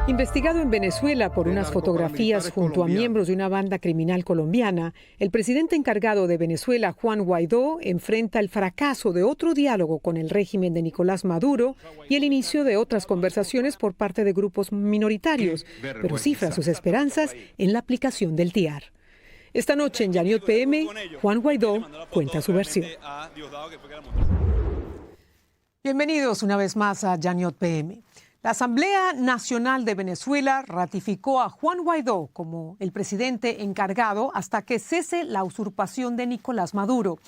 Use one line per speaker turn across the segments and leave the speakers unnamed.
Investigado en Venezuela por unas fotografías junto a miembros de una banda criminal colombiana, el presidente encargado de Venezuela, Juan Guaidó, enfrenta el fracaso de otro diálogo con el régimen de Nicolás Maduro y el inicio de otras conversaciones por parte de grupos minoritarios, pero cifra sus esperanzas en la aplicación del TIAR. Esta noche en Yaniot PM, Juan Guaidó cuenta su versión. Bienvenidos una vez más a Yaniot PM. La Asamblea Nacional de Venezuela ratificó a Juan Guaidó como el presidente encargado hasta que cese la usurpación de Nicolás Maduro.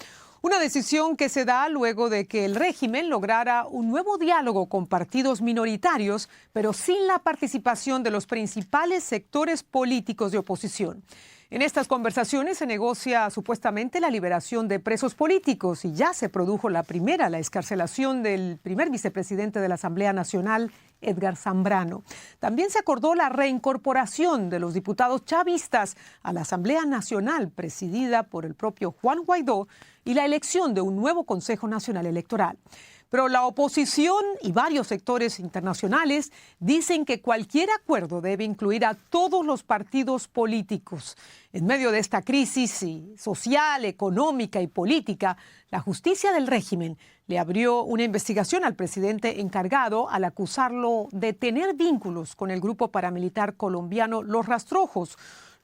Una decisión que se da luego de que el régimen lograra un nuevo diálogo con partidos minoritarios, pero sin la participación de los principales sectores políticos de oposición. En estas conversaciones se negocia supuestamente la liberación de presos políticos y ya se produjo la excarcelación del primer vicepresidente de la Asamblea Nacional, Edgar Zambrano. También se acordó la reincorporación de los diputados chavistas a la Asamblea Nacional, presidida por el propio Juan Guaidó, y la elección de un nuevo Consejo Nacional Electoral. Pero la oposición y varios sectores internacionales dicen que cualquier acuerdo debe incluir a todos los partidos políticos. En medio de esta crisis social, económica y política, la justicia del régimen le abrió una investigación al presidente encargado al acusarlo de tener vínculos con el grupo paramilitar colombiano Los Rastrojos,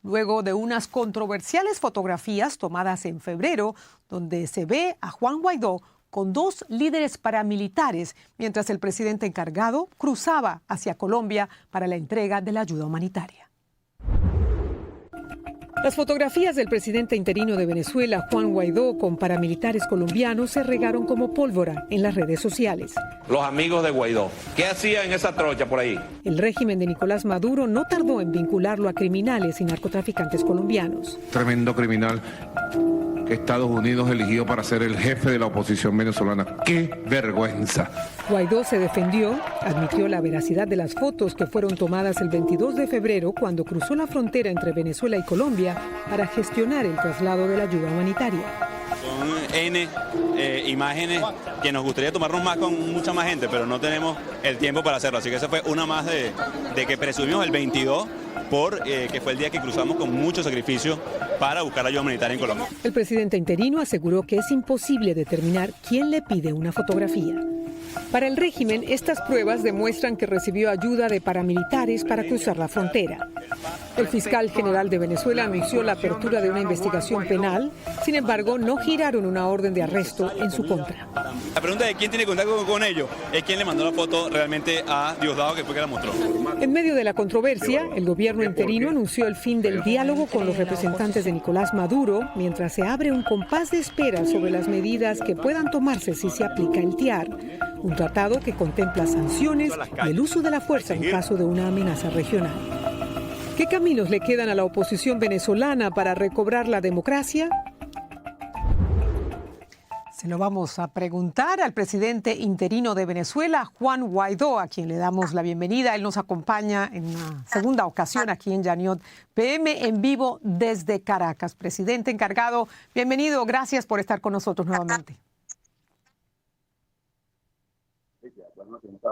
luego de unas controversiales fotografías tomadas en febrero, donde se ve a Juan Guaidó con dos líderes paramilitares, mientras el presidente encargado cruzaba hacia Colombia para la entrega de la ayuda humanitaria. Las fotografías del presidente interino de Venezuela, Juan Guaidó, con paramilitares colombianos se regaron como pólvora en las redes sociales.
Los amigos de Guaidó, ¿qué hacían en esa trocha por ahí?
El régimen de Nicolás Maduro no tardó en vincularlo a criminales y narcotraficantes colombianos.
Tremendo criminal que Estados Unidos eligió para ser el jefe de la oposición venezolana. ¡Qué vergüenza!
Guaidó se defendió, admitió la veracidad de las fotos que fueron tomadas el 22 de febrero cuando cruzó la frontera entre Venezuela y Colombia para gestionar el traslado de la ayuda humanitaria.
Son N imágenes que nos gustaría tomarnos más con mucha más gente, pero no tenemos el tiempo para hacerlo. Así que esa fue una más de que presumimos el 22, que fue el día que cruzamos con mucho sacrificio para buscar ayuda humanitaria en Colombia.
El presidente interino aseguró que es imposible determinar quién le pide una fotografía. Para el régimen, estas pruebas demuestran que recibió ayuda de paramilitares para cruzar la frontera. El fiscal general de Venezuela anunció la apertura de una investigación penal, sin embargo, no giraron una orden de arresto en su contra.
La pregunta de quién tiene contacto con ellos es quién le mandó la foto realmente a Diosdado, que fue que la mostró.
En medio de la controversia, el gobierno interino anunció el fin del diálogo con los representantes de Nicolás Maduro, mientras se abre un compás de espera sobre las medidas que puedan tomarse si se aplica el TIAR, un tratado que contempla sanciones y el uso de la fuerza en caso de una amenaza regional. ¿Qué caminos le quedan a la oposición venezolana para recobrar la democracia? Se lo vamos a preguntar al presidente interino de Venezuela, Juan Guaidó, a quien le damos la bienvenida. Él nos acompaña en una segunda ocasión aquí en Yaniot PM en vivo desde Caracas. Presidente encargado, bienvenido. Gracias por estar con nosotros nuevamente.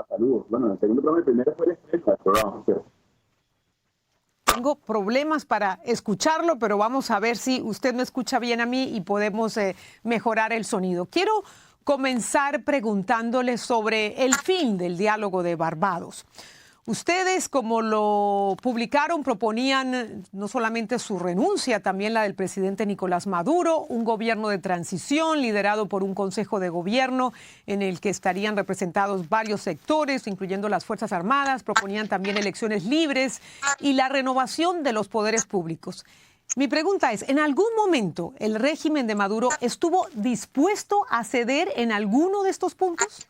Saludos. Bueno, el segundo programa, el primero fue el programa.
Tengo problemas para escucharlo, pero vamos a ver si usted me escucha bien a mí y podemos mejorar el sonido. Quiero comenzar preguntándole sobre el fin del diálogo de Barbados. Ustedes, como lo publicaron, proponían no solamente su renuncia, también la del presidente Nicolás Maduro, un gobierno de transición liderado por un consejo de gobierno en el que estarían representados varios sectores, incluyendo las Fuerzas Armadas. Proponían también elecciones libres y la renovación de los poderes públicos. Mi pregunta es, ¿en algún momento el régimen de Maduro estuvo dispuesto a ceder en alguno de estos puntos?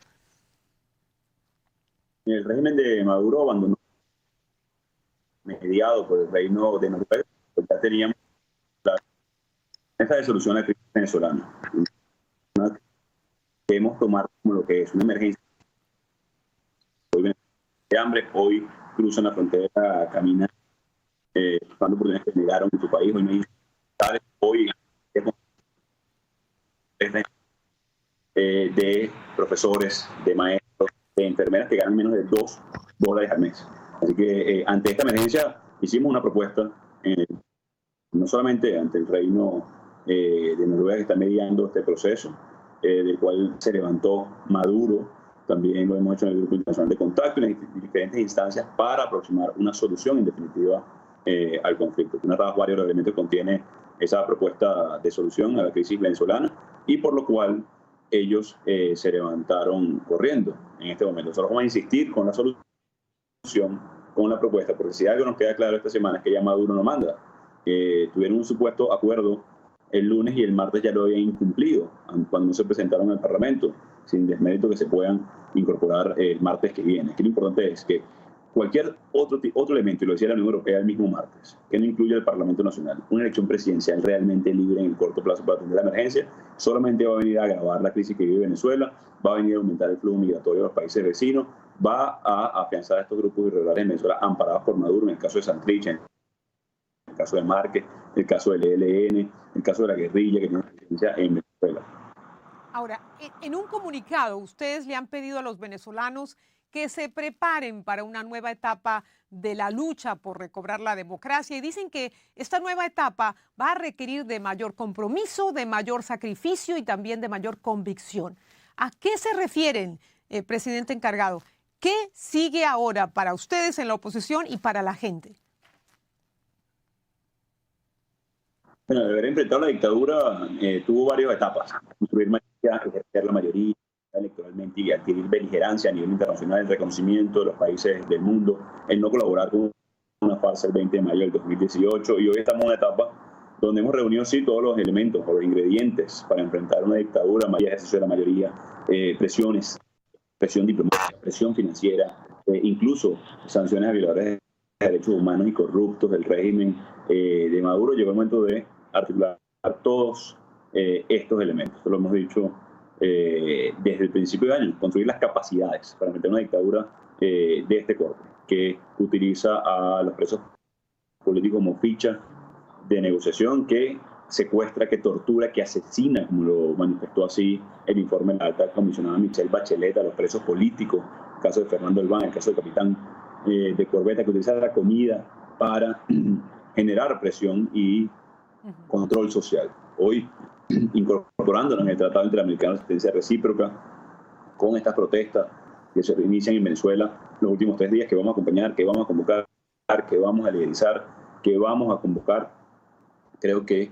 El régimen de Maduro abandonó, mediado por el reino de Noruega, pues ya teníamos esa resolución de la crisis venezolana. Debemos tomar como lo que es una emergencia. Hoy de hambre, hoy cruzan la frontera a caminar, buscando oportunidades que negaron en su país. Hoy no hay hoy de profesores, de maestros, de enfermeras que ganan menos de $2 al mes. Así que ante esta emergencia hicimos una propuesta, no solamente ante el Reino de Noruega, que está mediando este proceso, del cual se levantó Maduro, también lo hemos hecho en el Grupo Internacional de Contacto y en diferentes instancias para aproximar una solución en definitiva al conflicto. Una tabla varios elementos contiene esa propuesta de solución a la crisis venezolana y por lo cual ellos se levantaron corriendo en este momento. Nosotros vamos a insistir con la solución, con la propuesta, porque si algo nos queda claro esta semana es que ya Maduro no manda. Tuvieron un supuesto acuerdo el lunes y el martes ya lo habían incumplido cuando no se presentaron al Parlamento, sin desmérito que se puedan incorporar el martes que viene. Aquí lo importante es que cualquier otro elemento, y lo decía la Unión Europea el mismo martes, que no incluya el Parlamento Nacional, una elección presidencial realmente libre en el corto plazo para atender la emergencia, solamente va a venir a agravar la crisis que vive Venezuela, va a venir a aumentar el flujo migratorio de los países vecinos, va a afianzar a estos grupos irregulares en Venezuela amparados por Maduro, en el caso de Santrich, en el caso de Márquez, el caso del ELN, el caso de la guerrilla que tiene presencia en Venezuela.
Ahora, en un comunicado, ustedes le han pedido a los venezolanos que se preparen para una nueva etapa de la lucha por recobrar la democracia y dicen que esta nueva etapa va a requerir de mayor compromiso, de mayor sacrificio y también de mayor convicción. ¿A qué se refieren, presidente encargado? ¿Qué sigue ahora para ustedes en la oposición y para la gente?
Bueno, el haber enfrentado la dictadura tuvo varias etapas. Construir mayoría, ejercer la mayoría electoralmente y adquirir beligerancia a nivel internacional, el reconocimiento de los países del mundo, el no colaborar con una farsa el 20 de mayo del 2018 y hoy estamos en una etapa donde hemos reunido sí todos los elementos o los ingredientes para enfrentar una dictadura, mayor ejercicio de la mayoría, presiones, presión diplomática, presión financiera, incluso sanciones a violadores de derechos humanos y corruptos del régimen de Maduro. Llegó el momento de articular todos estos elementos. Esto lo hemos dicho desde el principio de año, construir las capacidades para enfrentar una dictadura de este corte, que utiliza a los presos políticos como ficha de negociación, que secuestra, que tortura, que asesina, como lo manifestó así el informe de la alta comisionada Michelle Bachelet, a los presos políticos, el caso de Fernando Albán, el caso del capitán de corbeta, que utiliza la comida para generar presión y control social. Hoy, incorporándonos en el Tratado Interamericano de Asistencia Recíproca, con estas protestas que se inician en Venezuela los últimos 3 días, que vamos a acompañar, que vamos a convocar, que vamos a liderizar, que vamos a convocar. Creo que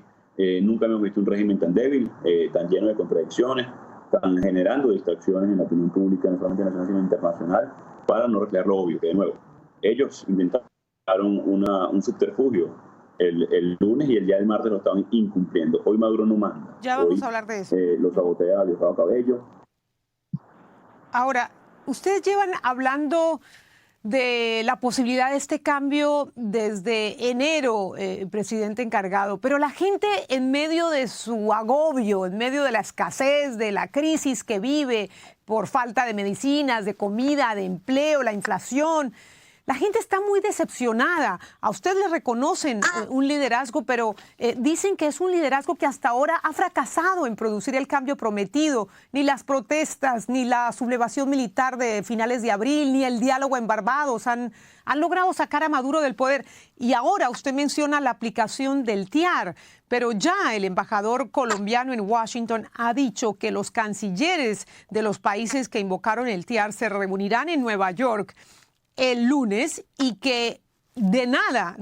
nunca hemos visto un régimen tan débil, tan lleno de contradicciones, tan generando distracciones en la opinión pública, no solamente nacional, sino internacional, para no reflejar lo obvio, que de nuevo, ellos intentaron un subterfugio el lunes y el día del martes lo estaban incumpliendo. Hoy Maduro no manda.
Ya vamos a hablar de eso.
Lo sabotea Diosdado Cabello.
Ahora, ustedes llevan hablando de la posibilidad de este cambio desde enero, presidente encargado, pero la gente en medio de su agobio, en medio de la escasez, de la crisis que vive por falta de medicinas, de comida, de empleo, la inflación, la gente está muy decepcionada. A ustedes le reconocen un liderazgo, pero dicen que es un liderazgo que hasta ahora ha fracasado en producir el cambio prometido. Ni las protestas, ni la sublevación militar de finales de abril, ni el diálogo en Barbados han logrado sacar a Maduro del poder. Y ahora usted menciona la aplicación del TIAR, pero ya el embajador colombiano en Washington ha dicho que los cancilleres de los países que invocaron el TIAR se reunirán en Nueva York el lunes y que de nada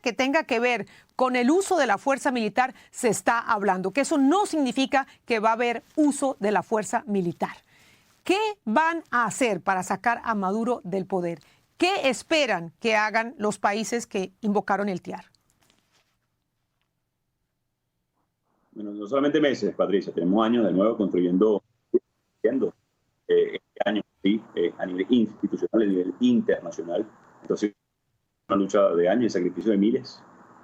que tenga que ver con el uso de la fuerza militar se está hablando, que eso no significa que va a haber uso de la fuerza militar. ¿Qué van a hacer para sacar a Maduro del poder? ¿Qué esperan que hagan los países que invocaron el TIAR?
Bueno, no solamente meses, Patricia, tenemos años de nuevo construyendo este año. ¿Sí? A nivel institucional, a nivel internacional. Entonces, una lucha de años y sacrificio de miles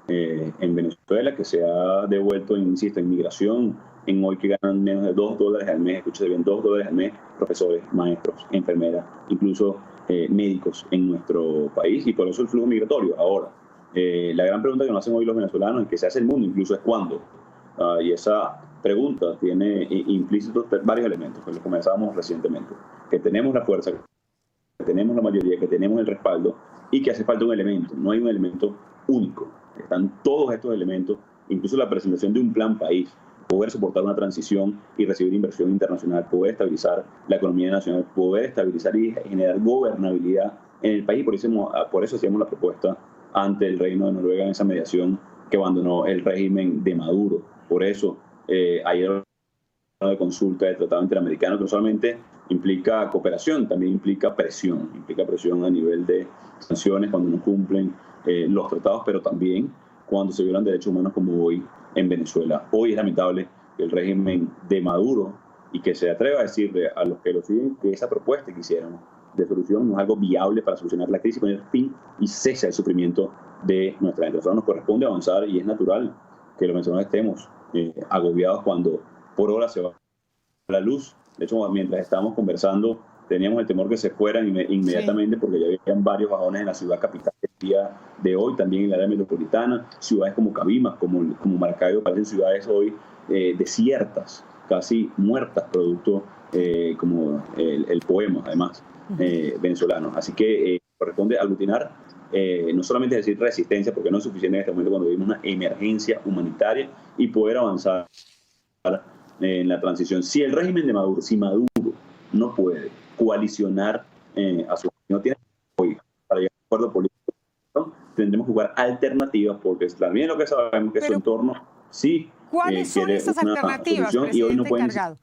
en Venezuela, que se ha devuelto, insisto, en migración, en hoy que ganan menos de $2 al mes, escúchate bien, $2 al mes, profesores, maestros, enfermeras, incluso médicos en nuestro país, y por eso el flujo migratorio. Ahora, la gran pregunta que nos hacen hoy los venezolanos y que se hace el mundo incluso es ¿cuándo? Y esa pregunta tiene implícitos varios elementos, que lo comenzábamos recientemente, que tenemos la fuerza, que tenemos la mayoría, que tenemos el respaldo y que hace falta un elemento. No hay un elemento único. Están todos estos elementos, incluso la presentación de un plan país, poder soportar una transición y recibir inversión internacional, poder estabilizar la economía nacional, poder estabilizar y generar gobernabilidad en el país. Por eso hacíamos la propuesta ante el Reino de Noruega en esa mediación que abandonó el régimen de Maduro. Por eso ayer de consulta del Tratado Interamericano, que no solamente implica cooperación, también implica presión a nivel de sanciones cuando no cumplen los tratados, pero también cuando se violan derechos humanos como hoy en Venezuela. Hoy es lamentable que el régimen de Maduro, y que se atreva a decirle a los que lo siguen que esa propuesta que hicieron de solución no es algo viable para solucionar la crisis, poner fin y cesa el sufrimiento de nuestra gente. Nosotros nos corresponde avanzar y es natural que los venezolanos estemos agobiados cuando por hora se va la luz. De hecho, mientras estábamos conversando, teníamos el temor que se fueran inmediatamente, sí, porque ya habían varios bajones en la ciudad capital el día de hoy, también en la área metropolitana, ciudades como Cabimas, como Maracaibo, parecen ciudades hoy desiertas, casi muertas, producto como el poema, además, venezolano. Así que corresponde aglutinar, no solamente decir resistencia, porque no es suficiente en este momento cuando vivimos una emergencia humanitaria, y poder avanzar en la transición. Si el régimen de Maduro, si Maduro no puede coalicionar a su... no tiene hoy para llegar a un acuerdo político, ¿no? Tendremos que buscar alternativas, porque también lo que sabemos que su entorno sí.
¿Cuáles son esas alternativas, presidente encargado?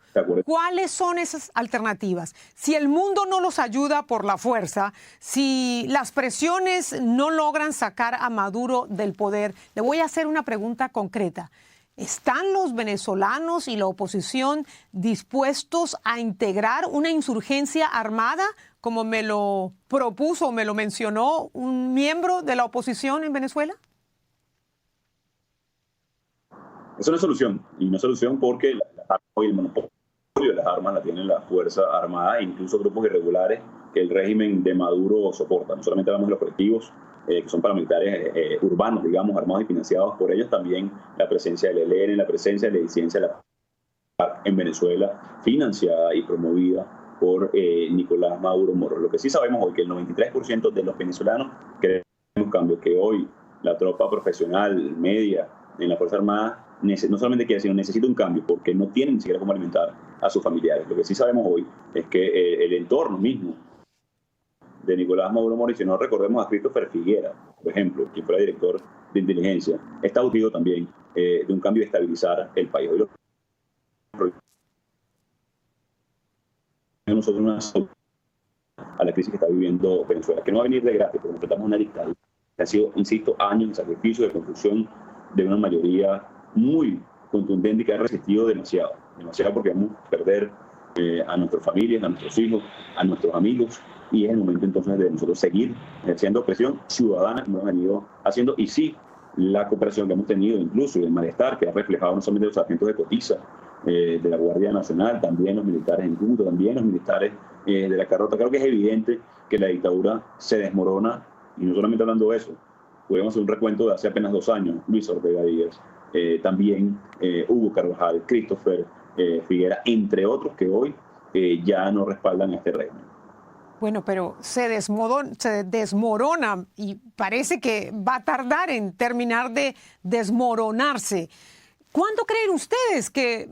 ¿Cuáles son esas alternativas? Si el mundo no los ayuda por la fuerza, si las presiones no logran sacar a Maduro del poder, le voy a hacer una pregunta concreta. ¿Están los venezolanos y la oposición dispuestos a integrar una insurgencia armada, como me lo propuso, me lo mencionó un miembro de la oposición en Venezuela?
Es una solución, y una solución porque hoy el monopolio de las armas la tienen la Fuerza Armada e incluso grupos irregulares que el régimen de Maduro soporta. No solamente hablamos de los colectivos, que son paramilitares urbanos, digamos, armados y financiados por ellos, también la presencia del ELN, la presencia de la disidencia de la FARC en Venezuela, financiada y promovida por Nicolás Maduro Moro. Lo que sí sabemos hoy, que el 93% de los venezolanos queremos cambio, que hoy la tropa profesional, media, en la Fuerza Armada, no solamente quiere, sino necesita un cambio, porque no tienen ni siquiera cómo alimentar a sus familiares. Lo que sí sabemos hoy es que el entorno mismo de Nicolás Maduro Moro, y si no recordemos a Christopher Figuera, por ejemplo, quien fuera director de inteligencia, está urgido también de un cambio de estabilizar el país. Hoy nosotros a la crisis que está viviendo Venezuela, que no va a venir de gratis, porque enfrentamos una dictadura que ha sido, insisto, años de sacrificio, de construcción de una mayoría muy contundente y que ha resistido demasiado porque vamos a perder a nuestras familias, a nuestros hijos, a nuestros amigos, y es el momento entonces de nosotros seguir ejerciendo presión ciudadana como hemos venido haciendo, y sí, la cooperación que hemos tenido, incluso el malestar que ha reflejado no solamente los sargentos de cotiza de la Guardia Nacional, también los militares en Cúcuta, también los militares de la Carrota. Creo que es evidente que la dictadura se desmorona, y no solamente hablando de eso, podemos hacer un recuento de hace apenas 2 años, Luis Ortega Díaz, también Hugo Carvajal, Christopher Figuera, entre otros que hoy ya no respaldan a este régimen.
Bueno, pero se desmorona y parece que va a tardar en terminar de desmoronarse. ¿Cuándo creen ustedes que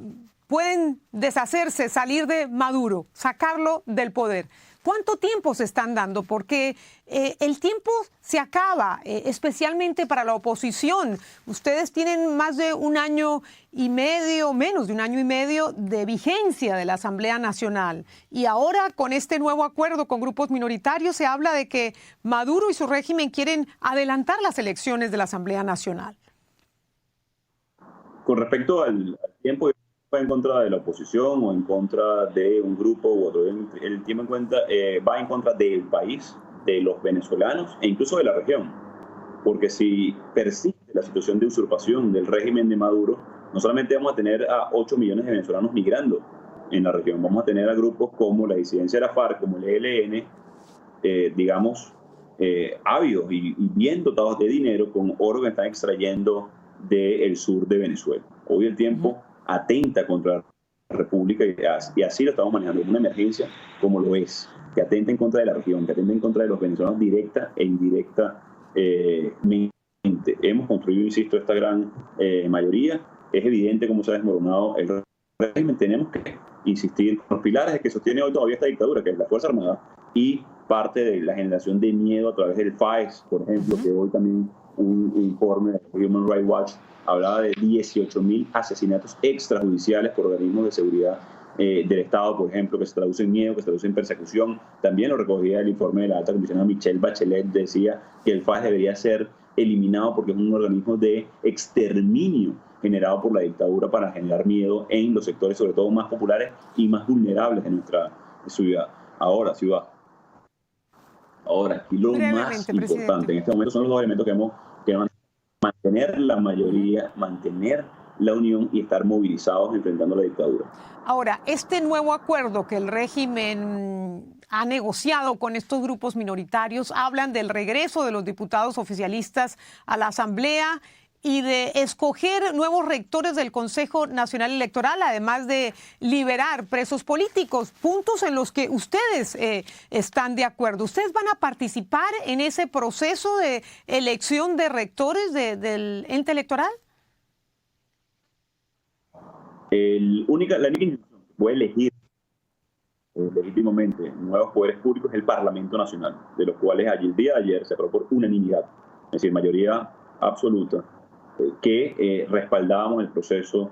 pueden deshacerse, salir de Maduro, sacarlo del poder? ¿Cuánto tiempo se están dando? Porque el tiempo se acaba, especialmente para la oposición. Ustedes tienen más de 1 año y medio, menos de 1 año y medio de vigencia de la Asamblea Nacional. Y ahora, con este nuevo acuerdo con grupos minoritarios, se habla de que Maduro y su régimen quieren adelantar las elecciones de la Asamblea Nacional.
Con respecto al tiempo, va en contra de la oposición o en contra de un grupo u otro. El tiempo va en contra del país, de los venezolanos e incluso de la región. Porque si persiste la situación de usurpación del régimen de Maduro, no solamente vamos a tener a 8 millones de venezolanos migrando en la región, vamos a tener a grupos como la disidencia de la FARC, como el ELN, digamos, ávidos y bien dotados de dinero con oro que están extrayendo del sur de Venezuela. Hoy el tiempo atenta contra República y así lo estamos manejando, una emergencia como lo es, que atenta en contra de la región, que atenta en contra de los venezolanos directa e indirectamente. Hemos construido, insisto, esta gran mayoría. Es evidente cómo se ha desmoronado el régimen. Tenemos que insistir con los pilares de que sostiene hoy todavía esta dictadura, que es la Fuerza Armada, y parte de la generación de miedo a través del FAES, por ejemplo, que hoy también un informe de Human Rights Watch hablaba de 18.000 asesinatos extrajudiciales por organismos de seguridad del Estado, por ejemplo, que se traduce en miedo, que se traduce en persecución. También lo recogía el informe de la alta comisionada Michelle Bachelet, decía que el FAES debería ser eliminado porque es un organismo de exterminio generado por la dictadura para generar miedo en los sectores, sobre todo más populares y más vulnerables de nuestra ciudad. Ahora, aquí lo más importante en este momento son los dos elementos que van a mantener la mayoría, mantener la unión y estar movilizados enfrentando a la dictadura.
Ahora, este nuevo acuerdo que el régimen ha negociado con estos grupos minoritarios hablan del regreso de los diputados oficialistas a la Asamblea y de escoger nuevos rectores del Consejo Nacional Electoral, además de liberar presos políticos, puntos en los que ustedes están de acuerdo. ¿Ustedes van a participar en ese proceso de elección de rectores del ente electoral?
La única institución que puede elegir legítimamente nuevos poderes públicos es el Parlamento Nacional, de los cuales el día de ayer se aprobó por unanimidad, es decir, mayoría absoluta, que respaldábamos el proceso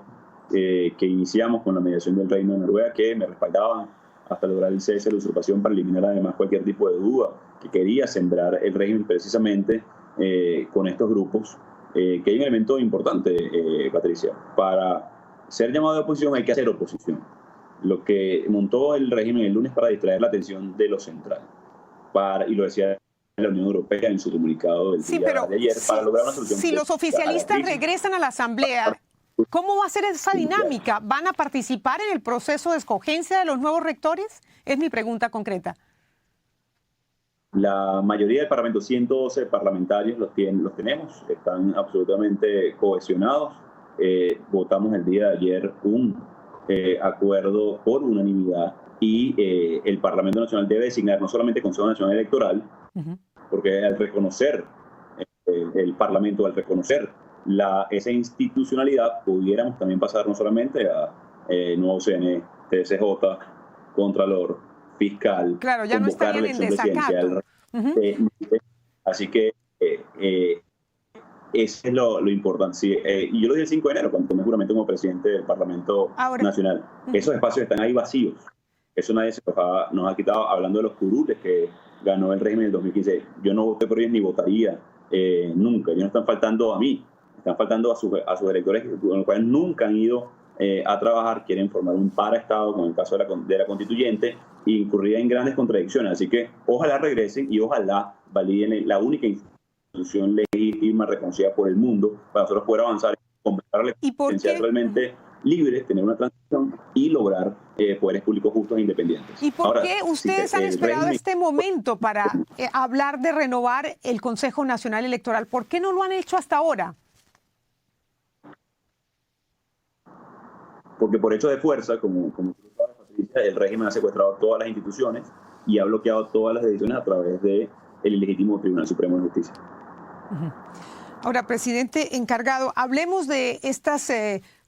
que iniciamos con la mediación del Reino de Noruega, que me respaldaban hasta lograr el cese de la usurpación para eliminar además cualquier tipo de duda que quería sembrar el régimen precisamente con estos grupos, que hay un elemento importante, Patricia, para ser llamado de oposición hay que hacer oposición. Lo que montó el régimen el lunes para distraer la atención de lo central, y lo decía la Unión Europea en su comunicado del día de ayer, para lograr una solución.
Si los oficialistas regresan a la Asamblea, ¿cómo va a ser esa dinámica? ¿Van a participar en el proceso de escogencia de los nuevos rectores? Es mi pregunta concreta.
La mayoría del Parlamento, 112 parlamentarios, los tenemos, están absolutamente cohesionados. Votamos el día de ayer un acuerdo por unanimidad y el Parlamento Nacional debe designar no solamente Consejo Nacional Electoral, porque al reconocer el Parlamento, al reconocer esa institucionalidad, pudiéramos también pasar no solamente a nuevo CNE, TSJ, Contralor, Fiscal,
claro, ya no estarían en desacato.
Así que eso es lo importante. Sí, y yo lo dije el 5 de enero, cuando tomé juramento como presidente del Parlamento Nacional. Esos espacios están ahí vacíos. Eso nadie nos ha quitado, hablando de los curules que ganó el régimen en el 2015. Yo no voté por ellos ni votaría nunca. Ellos no están faltando a mí, están faltando a sus electores, con los cuales nunca han ido a trabajar, quieren formar un paraestado, como en el caso de la constituyente, e incurrir en grandes contradicciones. Así que ojalá regresen y ojalá validen la única institución legítima reconocida por el mundo para nosotros poder avanzar y completar la existencia realmente libre, tener una transición y lograr poderes públicos justos e independientes.
¿Y por qué ustedes han esperado este momento para hablar de renovar el Consejo Nacional Electoral? ¿Por qué no lo han hecho hasta ahora?
Porque por hecho de fuerza, como tú sabes, Patricia, el régimen ha secuestrado todas las instituciones y ha bloqueado todas las decisiones a través del ilegítimo Tribunal Supremo de Justicia.
Ahora, presidente encargado, hablemos de estas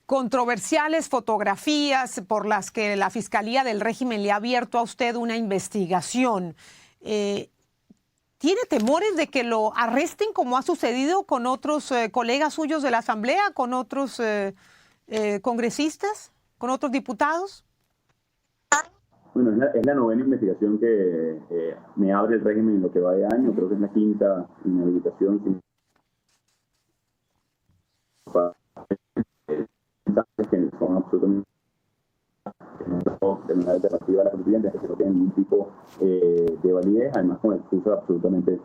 controversiales fotografías por las que la Fiscalía del régimen le ha abierto a usted una investigación. ¿Tiene temores de que lo arresten como ha sucedido con otros colegas suyos de la Asamblea, con otros congresistas, con otros diputados?
Bueno, es la novena investigación que me abre el régimen en lo que va de año. Creo que es la quinta inhabilitación. Que son absolutamente de manera alternativa a la constituyente, que no tienen ningún tipo de validez, además con excusas absolutamente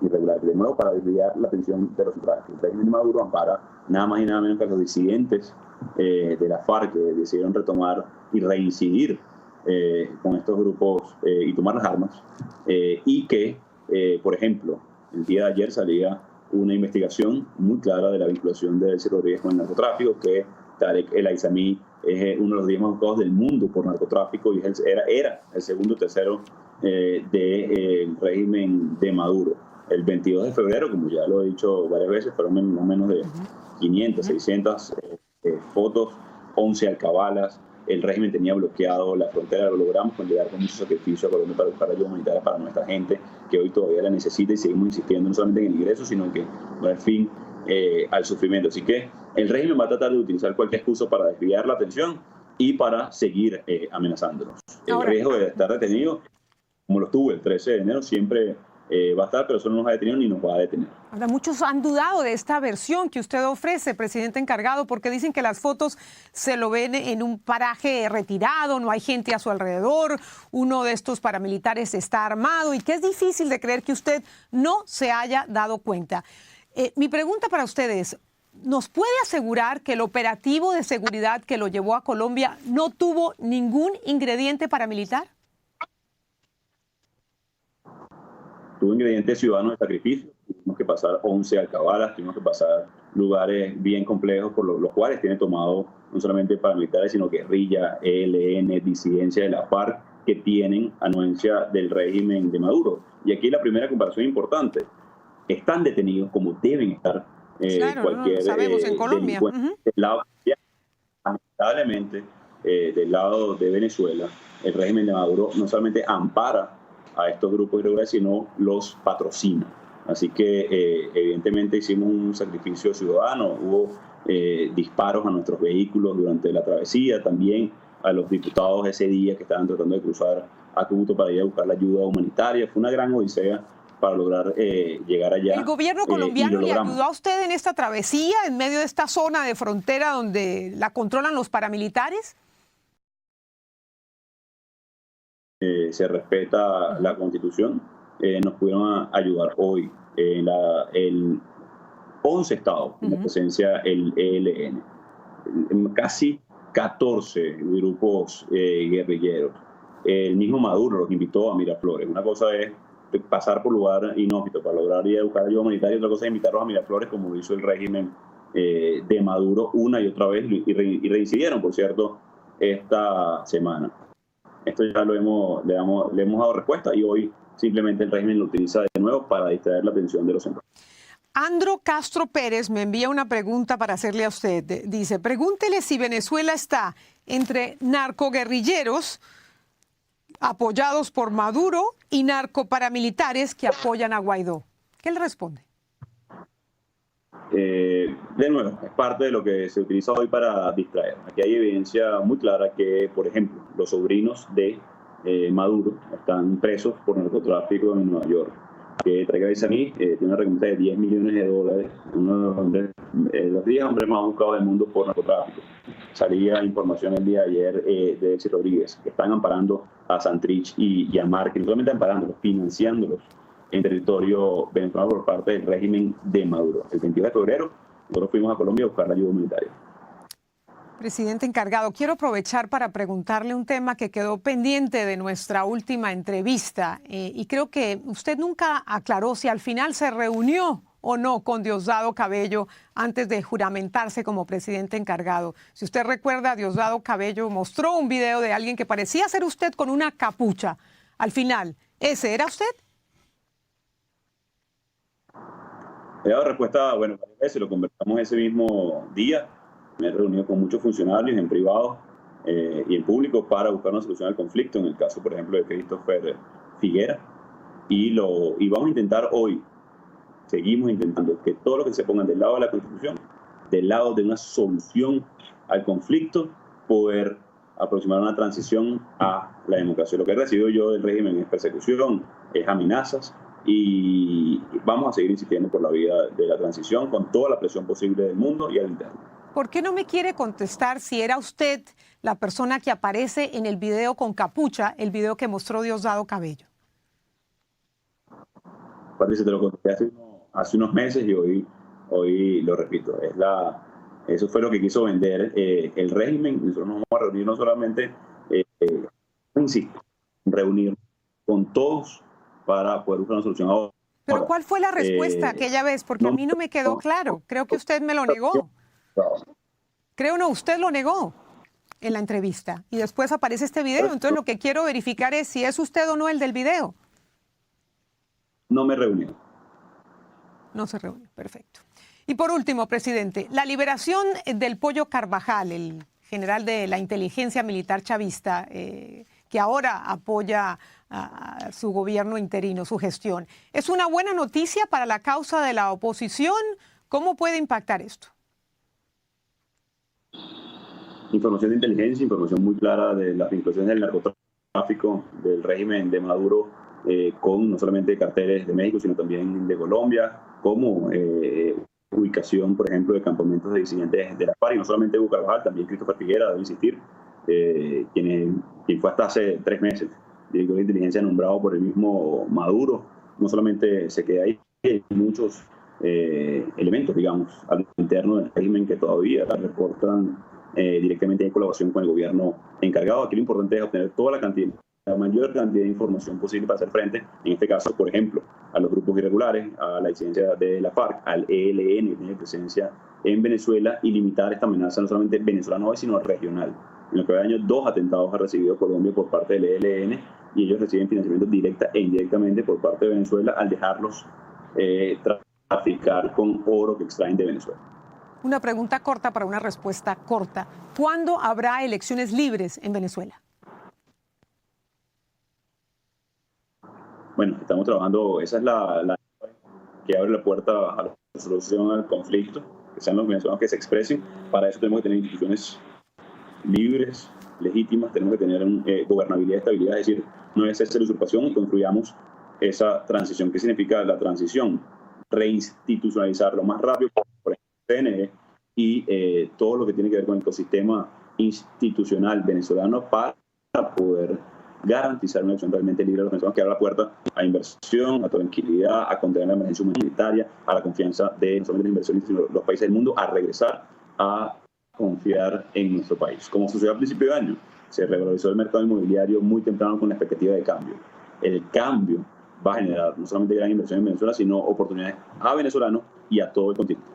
irregulares. De nuevo, para desviar la atención de los ciudadanos. El régimen de Maduro ampara nada más y nada menos que a los disidentes de la FARC, que decidieron retomar y reincidir con estos grupos y tomar las armas, y que, por ejemplo, el día de ayer salía una investigación muy clara de la vinculación de Delcy Rodríguez con el narcotráfico, que Tarek El Aizami es uno de los 10 más buscados del mundo por narcotráfico y era el segundo o tercero del régimen de Maduro. El 22 de febrero, como ya lo he dicho varias veces, fueron no menos de 500, 600 fotos, 11 alcabalas. El régimen tenía bloqueado la frontera, lo logramos con llegar con mucho sacrificio a Colombia para buscar ayuda humanitaria para nuestra gente, que hoy todavía la necesita, y seguimos insistiendo no solamente en el ingreso, sino en que poner fin al sufrimiento. Así que el régimen va a tratar de utilizar cualquier excusa para desviar la atención y para seguir amenazándonos. El riesgo de estar detenido, como lo estuvo el 13 de enero, siempre va a estar, pero eso no nos ha detenido ni nos va a detener.
Ahora, muchos han dudado de esta versión que usted ofrece, presidente encargado, porque dicen que las fotos se lo ven en un paraje retirado, no hay gente a su alrededor, uno de estos paramilitares está armado y que es difícil de creer que usted no se haya dado cuenta. Mi pregunta para usted es, ¿nos puede asegurar que el operativo de seguridad que lo llevó a Colombia no tuvo ningún ingrediente paramilitar?
Tuvo ingredientes ciudadanos de sacrificio. Tuvimos que pasar 11 alcabalas, tuvimos que pasar lugares bien complejos por los cuales tiene tomado no solamente paramilitares, sino guerrilla, ELN, disidencia de la FARC, que tienen anuencia del régimen de Maduro. Y aquí la primera comparación importante. Están detenidos como deben estar
claro,
cualquier
sabemos en Colombia.
Lamentablemente, del lado de Venezuela, el régimen de Maduro no solamente ampara a estos grupos irregulares, sino los patrocina. Así que evidentemente hicimos un sacrificio ciudadano, hubo disparos a nuestros vehículos durante la travesía, también a los diputados ese día que estaban tratando de cruzar a Cúcuta para ir a buscar la ayuda humanitaria. Fue una gran odisea para lograr llegar allá.
¿El gobierno colombiano le ayudó a usted en esta travesía, en medio de esta zona de frontera donde la controlan los paramilitares?
Se respeta la Constitución. Nos pudieron ayudar hoy en 11 estados, en la presencia del ELN. Casi 14 grupos guerrilleros. El mismo Maduro los invitó a Miraflores. Una cosa es pasar por lugar inhóspito para lograr ir a buscar ayuda humanitaria, otra cosa es invitarlos a Miraflores, como lo hizo el régimen de Maduro una y otra vez, y reincidieron, por cierto, esta semana. Esto ya le hemos dado respuesta y hoy simplemente el régimen lo utiliza de nuevo para distraer la atención de los centros.
Andro Castro Pérez me envía una pregunta para hacerle a usted. Dice, pregúntele si Venezuela está entre narcoguerrilleros apoyados por Maduro y narcoparamilitares que apoyan a Guaidó. ¿Qué le responde?
De nuevo, es parte de lo que se utiliza hoy para distraer. Aquí hay evidencia muy clara que, por ejemplo, los sobrinos de Maduro están presos por narcotráfico en Nueva York. Que Tarek El Aizami tiene una recompensa de $10 millones, uno de los 10 hombres más buscados del mundo por narcotráfico. Salía información el día de ayer de Elsie Rodríguez, que están amparando a Santrich y a Márquez, no solamente amparándolos, financiándolos en territorio venezolano por parte del régimen de Maduro. El 22 de febrero nosotros fuimos a Colombia a buscar la ayuda humanitaria.
Presidente encargado, quiero aprovechar para preguntarle un tema que quedó pendiente de nuestra última entrevista y creo que usted nunca aclaró si al final se reunió o no con Diosdado Cabello antes de juramentarse como presidente encargado. Si usted recuerda, Diosdado Cabello mostró un video de alguien que parecía ser usted con una capucha. Al final, ¿ese era usted?
He dado respuesta, bueno, varias veces, lo conversamos ese mismo día. Me he reunido con muchos funcionarios en privado y en público para buscar una solución al conflicto, en el caso, por ejemplo, de Christopher Figuera. Y vamos a intentar hoy, seguimos intentando que todo lo que se pongan del lado de la Constitución, del lado de una solución al conflicto, poder aproximar una transición a la democracia. Lo que he recibido yo del régimen es persecución, es amenazas, y vamos a seguir insistiendo por la vía de la transición con toda la presión posible del mundo y al interno.
¿Por qué no me quiere contestar si era usted la persona que aparece en el video con capucha, el video que mostró Diosdado Cabello?
Patricia, te lo conté hace unos meses y hoy lo repito. Eso fue lo que quiso vender el régimen. Nosotros nos vamos a reunir no solamente, insisto, reunirnos con todos para poder buscar una solución ahora.
¿Pero cuál fue la respuesta aquella vez? Porque a mí no me quedó claro. Creo que usted me lo negó. Creo no, usted lo negó en la entrevista y después aparece este video. Entonces lo que quiero verificar es si es usted o no el del video.
No me reuní.
No se reúne, perfecto. Y por último, presidente, la liberación del Pollo Carvajal, el general de la inteligencia militar chavista, que ahora apoya a su gobierno interino, su gestión, ¿es una buena noticia para la causa de la oposición? ¿Cómo puede impactar esto?
Información de inteligencia, información muy clara de las vinculaciones del narcotráfico, del régimen de Maduro, con no solamente carteles de México, sino también de Colombia, como ubicación, por ejemplo, de campamentos de disidentes de la FARC, y no solamente Hugo Carvajal, también Christopher Figuera, debo insistir, quien fue hasta hace 3 meses director de inteligencia nombrado por el mismo Maduro. No solamente se queda ahí, hay muchos elementos, digamos, al interno del régimen que todavía reportan directamente en colaboración con el gobierno encargado. Aquí lo importante es obtener toda la mayor cantidad de información posible para hacer frente, en este caso, por ejemplo, a los grupos irregulares, a la disidencia de la FARC, al ELN, que tiene presencia en Venezuela, y limitar esta amenaza no solamente venezolana hoy, sino regional. En lo que va de año, 2 atentados ha recibido Colombia por parte del ELN, y ellos reciben financiamiento directa e indirectamente por parte de Venezuela al dejarlos traficar con oro que extraen de Venezuela.
Una pregunta corta para una respuesta corta. ¿Cuándo habrá elecciones libres en Venezuela?
Bueno, estamos trabajando, esa es la que abre la puerta a la solución al conflicto, que sean los venezolanos que se expresen. Para eso tenemos que tener instituciones libres, legítimas, tenemos que tener gobernabilidad y estabilidad, es decir, no es hacer usurpación, y construyamos esa transición. ¿Qué significa la transición? Reinstitucionalizar lo más rápido por ejemplo, CNE y todo lo que tiene que ver con el ecosistema institucional venezolano para poder garantizar una elección realmente libre de los venezolanos, que abra la puerta a inversión, a tranquilidad, a contener la emergencia humanitaria, a la confianza de no solamente los inversionistas, sino los países del mundo, a regresar a confiar en nuestro país. Como sucedió a principio de año, se revalorizó el mercado inmobiliario muy temprano con la expectativa de cambio. El cambio va a generar no solamente gran inversión en Venezuela, sino oportunidades a venezolanos y a todo el continente.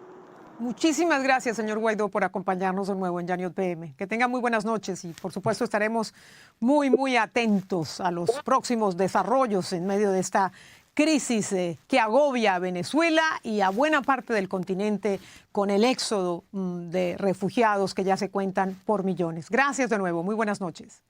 Muchísimas gracias, señor Guaidó, por acompañarnos de nuevo en Yaniot PM. Que tenga muy buenas noches y, por supuesto, estaremos muy atentos a los próximos desarrollos en medio de esta crisis que agobia a Venezuela y a buena parte del continente con el éxodo de refugiados que ya se cuentan por millones. Gracias de nuevo. Muy buenas noches.